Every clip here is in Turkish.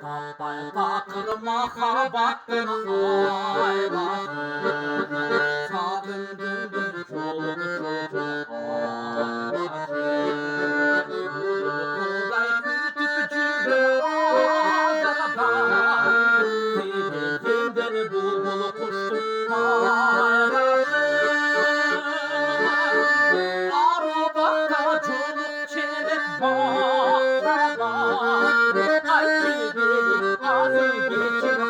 Kapay takır mahabattın aylasın. Sakındım çok çok aylasın. Kolay kütüp cümle ağzına. Teyzemden bulbul kuştum aylasın. Arabada çoluk çelek bağlar. Ay gibi ağzı geçip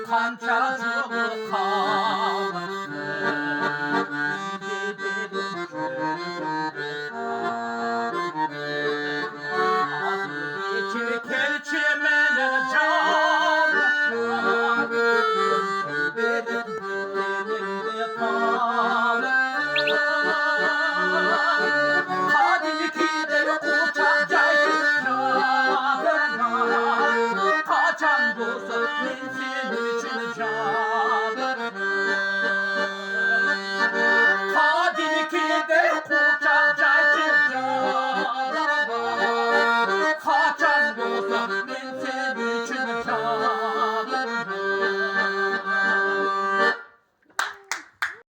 Kançacık kalmıştı. Çemeler canlar benim elimde kalır. Hadi gidelim uçak caydırlar. Kaçan bulsa bizim için can.